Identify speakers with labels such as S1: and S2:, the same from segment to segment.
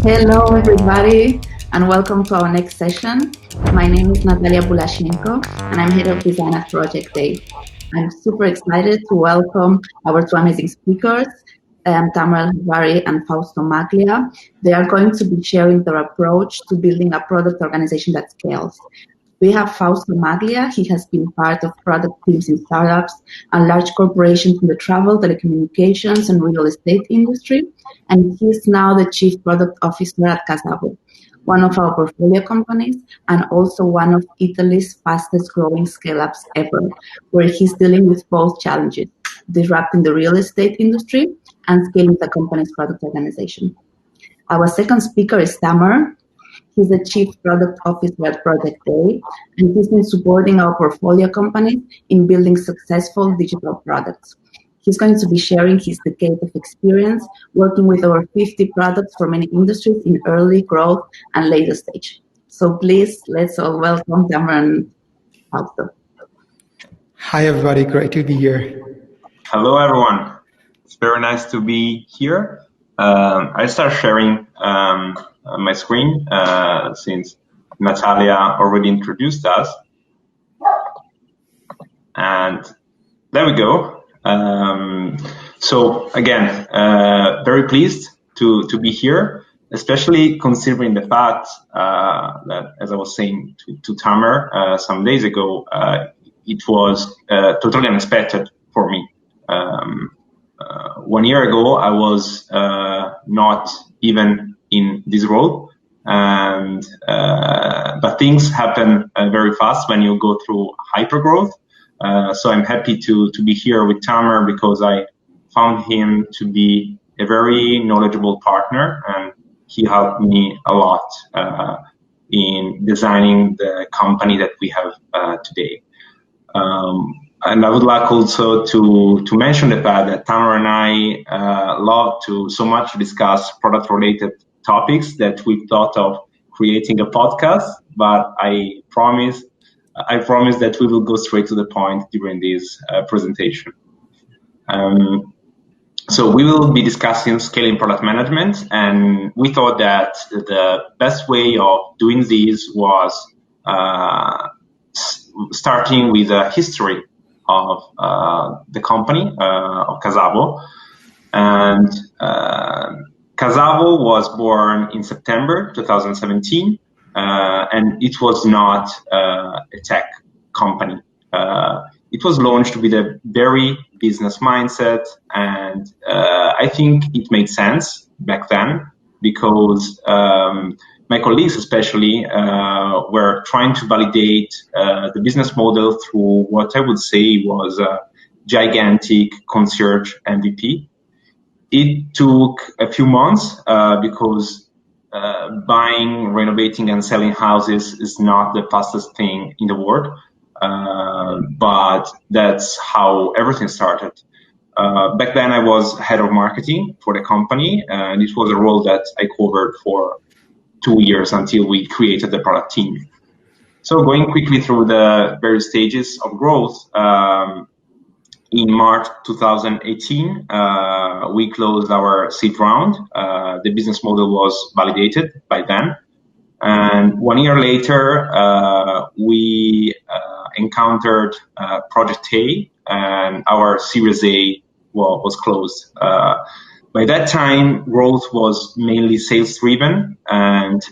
S1: Hello, everybody, and welcome to our next session. My name is Natalia Bulashenko, and I'm head of design at Project Day. I'm super excited to welcome our two amazing speakers, Tamer El-Hawari and Fausto Maglia. They are going to be sharing their approach to building a product organization that scales. We have Fausto Maglia. He has been part of product teams in startups and large corporations in the travel, telecommunications, and real estate industry. And he's now the Chief Product Officer at Casavo, one of our portfolio companies, and also one of Italy's fastest growing scale-ups ever, where he's dealing with both challenges, disrupting the real estate industry and scaling the company's product organization. Our second speaker is Tamer. He's the Chief Product Officer at Project Day, and he's been supporting our portfolio companies in building successful digital products. He's going to be sharing his decade of experience working with over 50 products for many industries in early growth and later stage. So please, let's all welcome Tamer and Fausto.
S2: Hi, everybody. Great to be here.
S3: Hello, everyone. It's very nice to be here. I start sharing my screen since Natalia already introduced us. And there we go. So again, very pleased to be here, especially considering the fact that, as I was saying to Tamer some days ago, it was totally unexpected for me. 1 year ago, I was not even in this role, and but things happen very fast when you go through hypergrowth. So I'm happy to be here with Tamer because I found him to be a very knowledgeable partner, and he helped me a lot in designing the company that we have today. And I would like also to mention the fact that Tamer and I love to so much discuss product-related topics that we've thought of creating a podcast, but I promise that we will go straight to the point during this presentation. So we will be discussing scaling product management, and we thought that the best way of doing this was starting with a history of the company, of Casavo. And Casavo was born in September 2017, and it was not a tech company. It was launched with a very business mindset, and I think it made sense back then because my colleagues especially were trying to validate the business model through what I would say was a gigantic concierge MVP. It took a few months because buying, renovating, and selling houses is not the fastest thing in the world, but that's how everything started. Back then, I was head of marketing for the company, and it was a role that I covered for 2 years until we created the product team. So going quickly through the various stages of growth, in March 2018, we closed our seed round. The business model was validated by then. And 1 year later, we encountered Project A, and our Series A was closed. By that time, growth was mainly sales-driven, and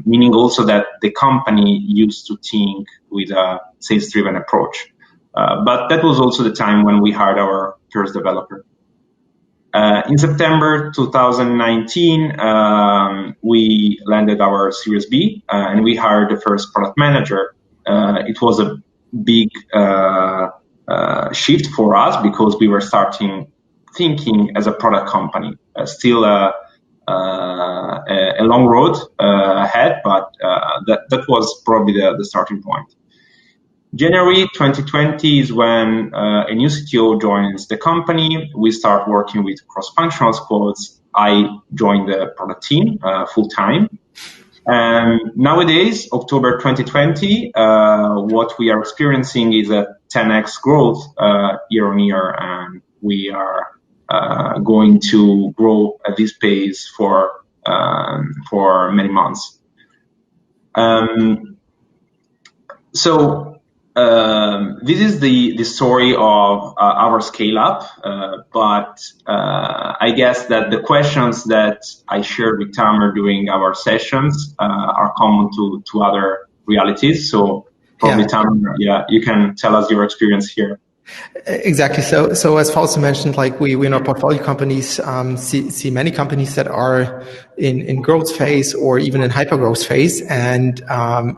S3: meaning also that the company used to think with a sales-driven approach. But that was also the time when we hired our first developer. In September 2019, we landed our Series B, and we hired the first product manager. It was a big shift for us because we were starting thinking as a product company. Still a long road ahead, but that was probably the starting point. January 2020 is when a new CTO joins the company. We start working with cross-functional squads. I joined the product team full-time. And nowadays, October 2020, what we are experiencing is a 10x growth year on year, and we are going to grow at this pace for for many months. This is the story of our scale up, but I guess that the questions that I shared with Tamer during our sessions are common to other realities. So probably Tamer, you can tell us your experience here.
S2: Exactly. So as Fausto mentioned, like we in our portfolio companies see many companies that are in growth phase or even in hyper growth phase, and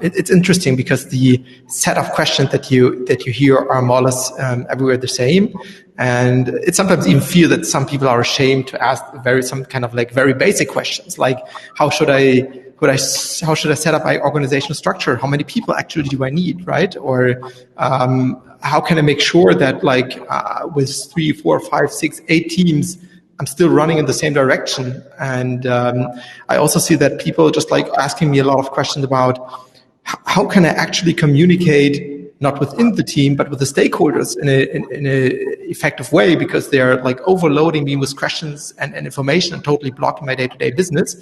S2: it's interesting because the set of questions that you hear are more or less everywhere the same, and it sometimes even feel that some people are ashamed to ask some kind of like very basic questions, like how should I set up my organizational structure? How many people actually do I need, right? Or how can I make sure that with 3, 4, 5, 6, 8 teams, I'm still running in the same direction? And I also see that people just like asking me a lot of questions about how can I actually communicate not within the team, but with the stakeholders in a effective way, because they're like overloading me with questions and information and totally blocking my day-to-day business.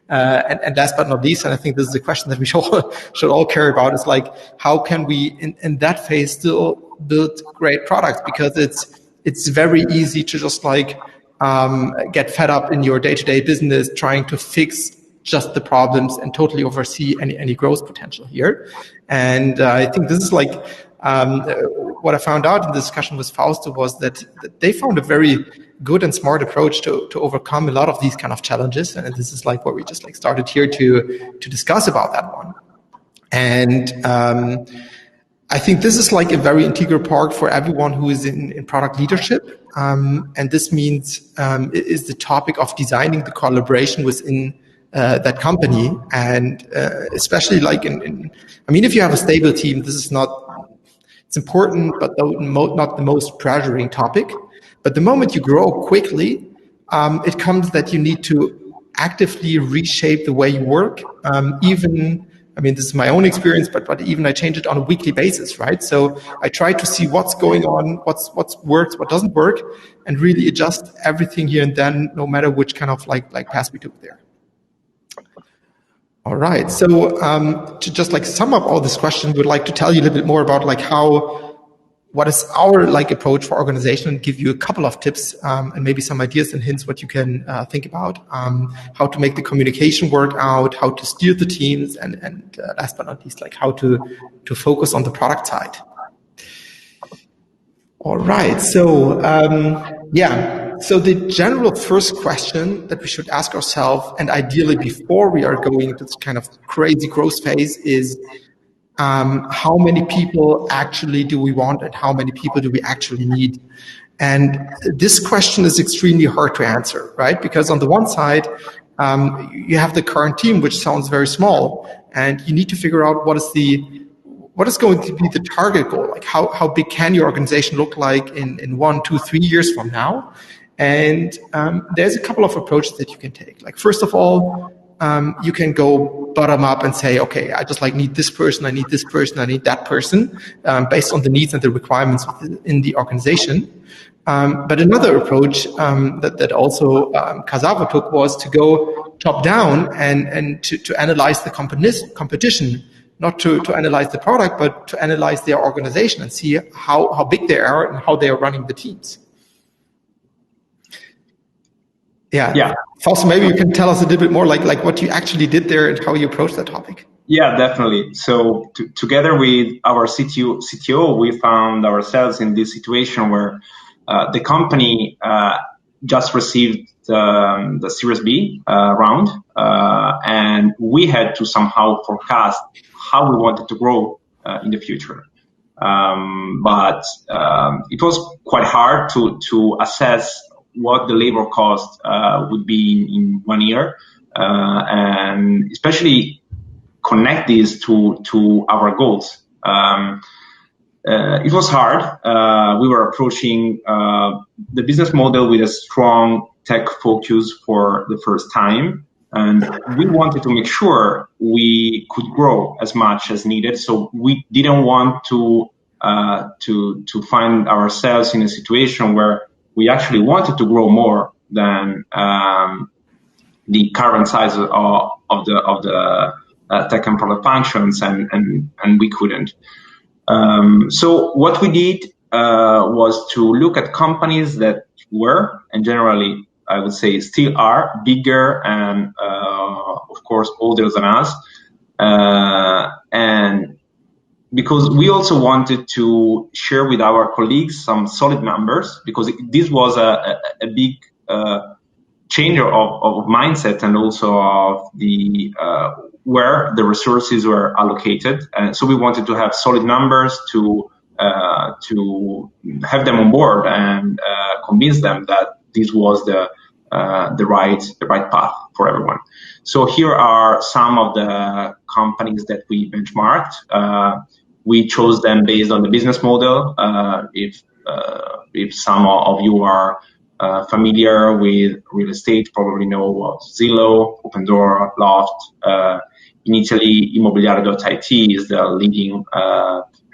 S2: And last but not least, and I think this is a question that we should all care about, is like, how can we in that phase still build great products? Because it's very easy to just get fed up in your day-to-day business trying to fix just the problems and totally oversee any growth potential here. And I think this is what I found out in the discussion with Fausto was that they found a very good and smart approach to overcome a lot of these kind of challenges. And this is what we just started here to discuss about that one. And I think this is a very integral part for everyone who is in product leadership. And this means is the topic of designing the collaboration within that company. And especially if you have a stable team, this is it's important, but not the most pressuring topic. But the moment you grow quickly, it comes that you need to actively reshape the way you work. This is my own experience, but even I change it on a weekly basis, right? So I try to see what's going on, what works, what doesn't work, and really adjust everything here and then, no matter which kind of path we took there. All right. So to just sum up all this question, we'd like to tell you a little bit more about what is our approach for organization, and give you a couple of tips and maybe some ideas and hints what you can think about, how to make the communication work out, how to steer the teams, and last but not least, how to focus on the product side. All right. So So the general first question that we should ask ourselves, and ideally before we are going into this kind of crazy growth phase, is how many people actually do we want, and how many people do we actually need? And this question is extremely hard to answer, right? Because on the one side, you have the current team, which sounds very small, and you need to figure out what is going to be the target goal? How big can your organization look like in 1, 2, 3 years from now? And there's a couple of approaches that you can take. First of all, you can go bottom up and say, okay, I just need this person, I need this person, I need that person, based on the needs and the requirements in the organization. But another approach that also Casavo took was to go top down and to analyze the competition, not to analyze the product, but to analyze their organization and see how big they are and how they are running the teams. Yeah. Fausto, maybe you can tell us a little bit more like what you actually did there and how you approached that topic.
S3: Yeah, definitely. So together with our CTO, we found ourselves in this situation where the company just received the Series B round, and we had to somehow forecast how we wanted to grow in the future. But it was quite hard to assess what the labor cost would be in 1 year, and especially connect these to our goals. It was hard. We were approaching the business model with a strong tech focus for the first time, and we wanted to make sure we could grow as much as needed. So we didn't want to find ourselves in a situation where we actually wanted to grow more than the current size of the tech and product functions, and we couldn't. So what we did was to look at companies that were, and generally I would say still are, bigger and of course older than us, and because we also wanted to share with our colleagues some solid numbers, because this was a big change of mindset, and also of the where the resources were allocated. And so we wanted to have solid numbers to have them on board and convince them that this was the right path for everyone. So here are some of the companies that we benchmarked. We chose them based on the business model. If some of you are familiar with real estate, probably know what Zillow, Opendoor, Loft. In Italy, Immobiliare.it is the leading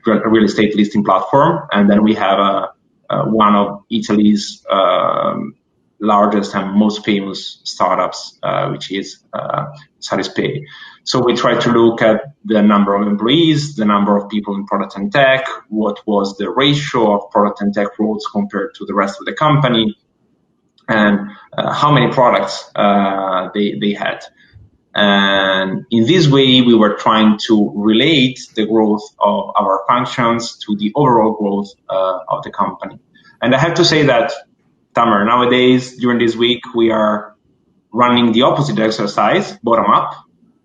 S3: real estate listing platform, and then we have one of Italy's largest and most famous startups, which is Satispay. So we try to look at the number of employees, the number of people in product and tech, what was the ratio of product and tech roles compared to the rest of the company, and how many products they had. And in this way, we were trying to relate the growth of our functions to the overall growth of the company. And I have to say that, Tamer, nowadays, during this week, we are running the opposite exercise, bottom up,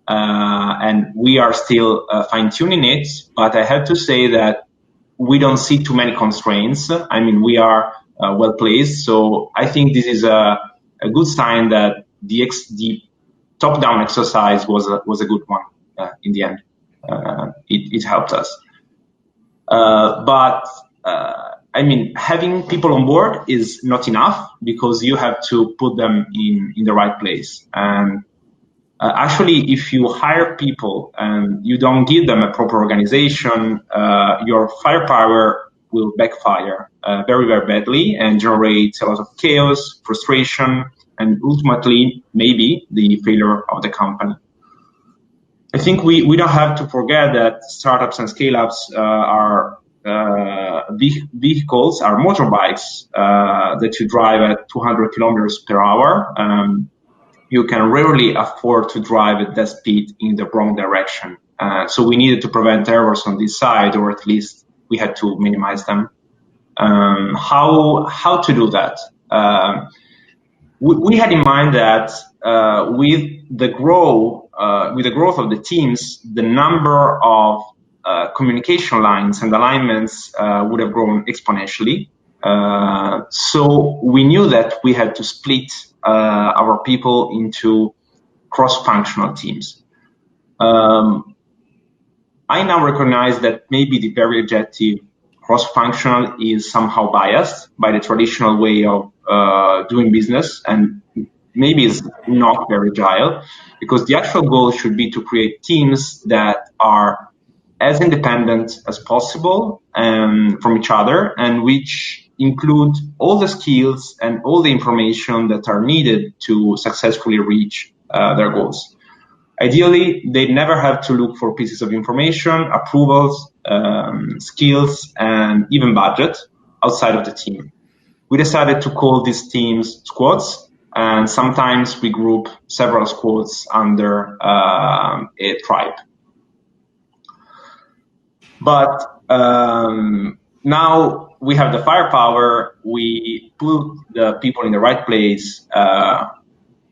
S3: and we are still fine-tuning it. But I have to say that we don't see too many constraints. I mean, we are well placed. So I think this is a good sign that the top-down exercise was a good one in the end. It helped us. But I mean, having people on board is not enough, because you have to put them in the right place. And actually, if you hire people and you don't give them a proper organization, your firepower will backfire very, very badly and generate a lot of chaos, frustration, and ultimately maybe the failure of the company. I think we don't have to forget that startups and scale-ups are vehicles, are motorbikes that you drive at 200 kilometers per hour. You can rarely afford to drive at that speed in the wrong direction. So we needed to prevent errors on this side, or at least we had to minimize them. How to do that? We had in mind that with the growth of the teams, the number of communication lines and alignments would have grown exponentially. So we knew that we had to split our people into cross-functional teams. I now recognize that maybe the very adjective cross-functional is somehow biased by the traditional way of doing business, and maybe it's not very agile, because the actual goal should be to create teams that are as independent as possible from each other, and which include all the skills and all the information that are needed to successfully reach their goals. Ideally, they never have to look for pieces of information, approvals, skills, and even budget outside of the team. We decided to call these teams squads, and sometimes we group several squads under a tribe. But now we have the firepower, we put the people in the right place.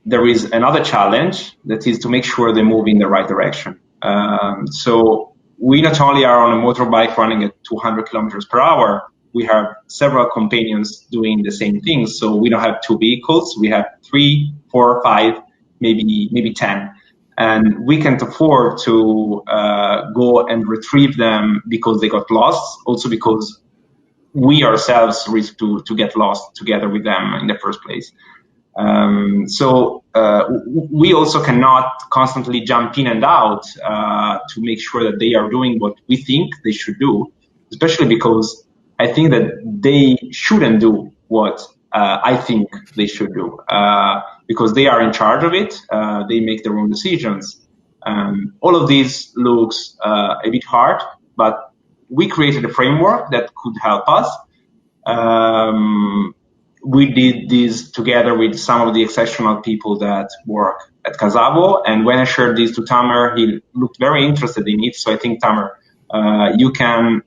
S3: There is another challenge, that is to make sure they move in the right direction. So we not only are on a motorbike running at 200 kilometers per hour, we have several companions doing the same thing. So we don't have two vehicles, we have 3, 4, 5, maybe 10. And we can't afford to go and retrieve them because they got lost, also because we ourselves risk to get lost together with them in the first place. So we also cannot constantly jump in and out to make sure that they are doing what we think they should do, especially because I think that they shouldn't do what I think they should do. because they are in charge of it. They make their own decisions. All of these looks a bit hard, but we created a framework that could help us. We did this together with some of the exceptional people that work at Casavo. And when I shared this to Tamer, he looked very interested in it. So I think, Tamer, you can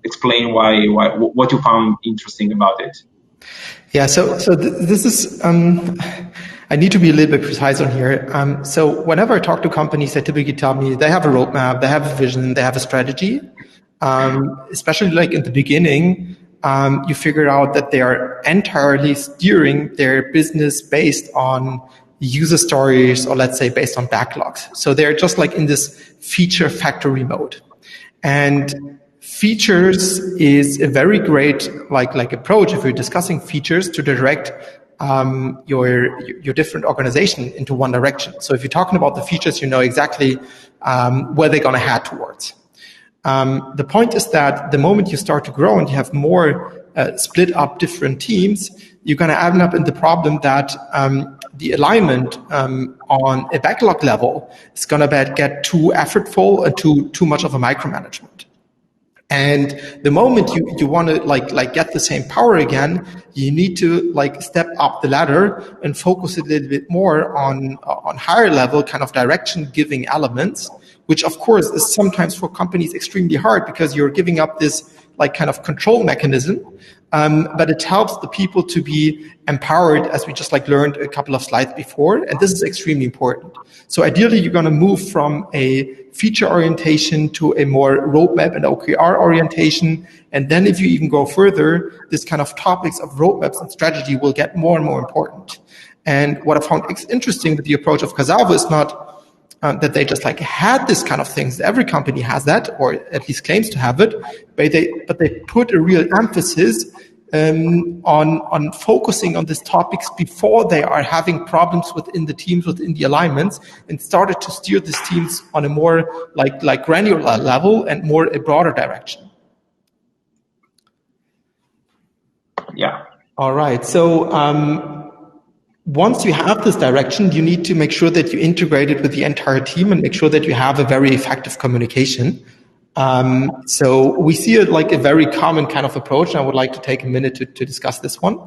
S3: explain what you found interesting about it.
S2: Yeah, so this is, I need to be a little bit precise on here. So whenever I talk to companies, they typically tell me they have a roadmap, they have a vision, they have a strategy. Especially like in the beginning, you figure out that they are entirely steering their business based on user stories, or let's say based on backlogs. So they're just like in this feature factory mode. And features is a very great like approach if you're discussing features to direct your different organization into one direction. So if you're talking about the features, you know exactly where they're going to head towards. The point is that the moment you start to grow and you have more split up different teams, you're going to end up in the problem that the alignment on a backlog level is going to get too effortful and too much of a micromanagement. And the moment you want to like get the same power again, you need to like step up the ladder and focus a little bit more on higher level kind of direction giving elements, which of course is sometimes for companies extremely hard because you're giving up this like kind of control mechanism. But it helps the people to be empowered, as we just like learned a couple of slides before. And this is extremely important. So ideally, you're going to move from a feature orientation to a more roadmap and OKR orientation. And then if you even go further, this kind of topics of roadmaps and strategy will get more and more important. And what I found interesting with the approach of Casavo is not that they just like had this kind of things. Every company has that, or at least claims to have it, but they put a real emphasis on focusing on these topics before they are having problems within the teams, within the alignments, and started to steer these teams on a more like granular level and more a broader direction.
S3: Yeah.
S2: All right. So once you have this direction, you need to make sure that you integrate it with the entire team and make sure that you have a very effective communication. So we see it like a very common kind of approach. And I would like to take a minute to discuss this one.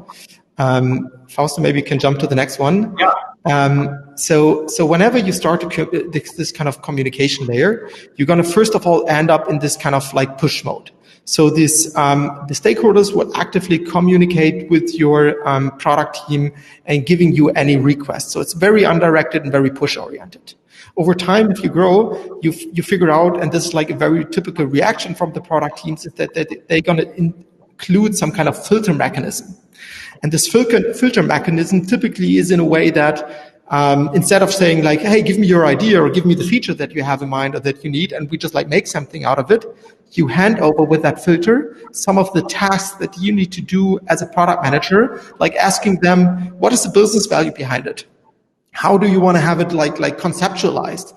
S2: Fausto, maybe you can jump to the next one.
S3: Yeah.
S2: So whenever you start to this kind of communication layer, you're going to first of all end up in this kind of like push mode. So this, the stakeholders will actively communicate with your product team and giving you any requests. So it's very undirected and very push oriented. Over time, if you grow, you figure out, and this is like a very typical reaction from the product teams, is that they're going to include some kind of filter mechanism. And this filter mechanism typically is in a way that instead of saying like, hey, give me your idea or give me the feature that you have in mind or that you need, and we just like make something out of it, you hand over with that filter some of the tasks that you need to do as a product manager, like asking them, what is the business value behind it? How do you want to have it like conceptualized?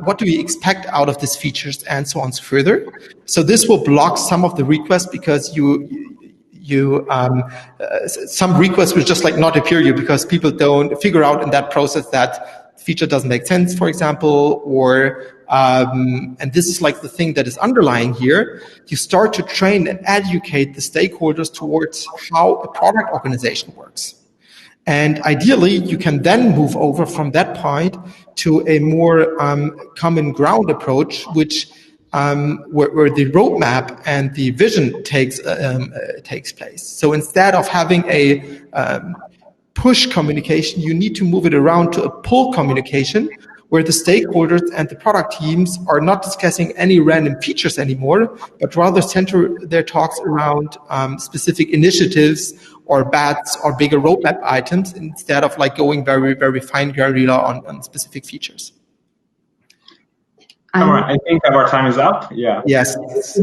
S2: What do you expect out of these features, and so on and so further? So this will block some of the requests because some requests will just like not appear you because people don't figure out in that process that feature doesn't make sense, for example, or and this is like the thing that is underlying here. You start to train and educate the stakeholders towards how a product organization works. And ideally, you can then move over from that point to a more common ground approach, which where the roadmap and the vision takes place. So instead of having a push communication, you need to move it around to a pull communication, where the stakeholders and the product teams are not discussing any random features anymore, but rather center their talks around specific initiatives or bets or bigger roadmap items instead of like going very, very fine granular on specific features.
S3: I think our time is up. Yeah.
S2: Yes.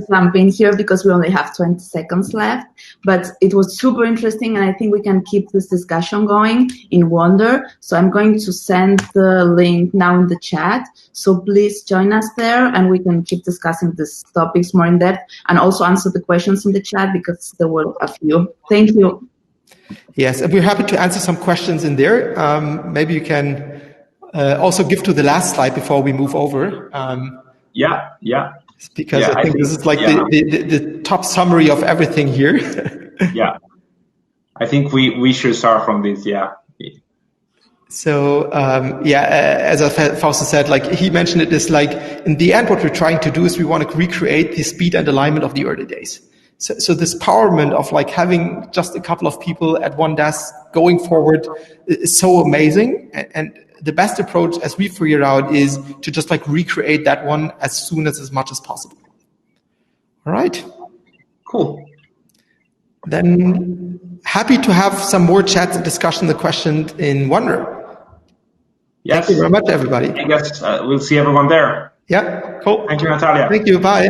S1: Jump in here because we only have 20 seconds left, but it was super interesting, and I think we can keep this discussion going in Wonder. So I'm going to send the link now in the chat. So please join us there, and we can keep discussing these topics more in depth, and also answer the questions in the chat because there were a few. Thank you.
S2: Yes, and we're happy to answer some questions in there. Maybe you can also give to the last slide before we move over.
S3: Yeah.
S2: Because I think this is like the top summary of everything here.
S3: Yeah. I think we should start from this. Yeah.
S2: So as Fausto said, like he mentioned it is like in the end, what we're trying to do is we want to recreate the speed and alignment of the early days. So this empowerment of like having just a couple of people at one desk going forward is so amazing. And the best approach, as we figured out, is to just like recreate that one as much as possible. All right.
S3: Cool.
S2: Then happy to have some more chats and discussion, the question in Wonder.
S3: Yes.
S2: Thank you very much, everybody.
S3: I guess we'll see everyone there.
S2: Yeah, cool.
S3: Thank you, Natalia.
S2: Thank you. Bye.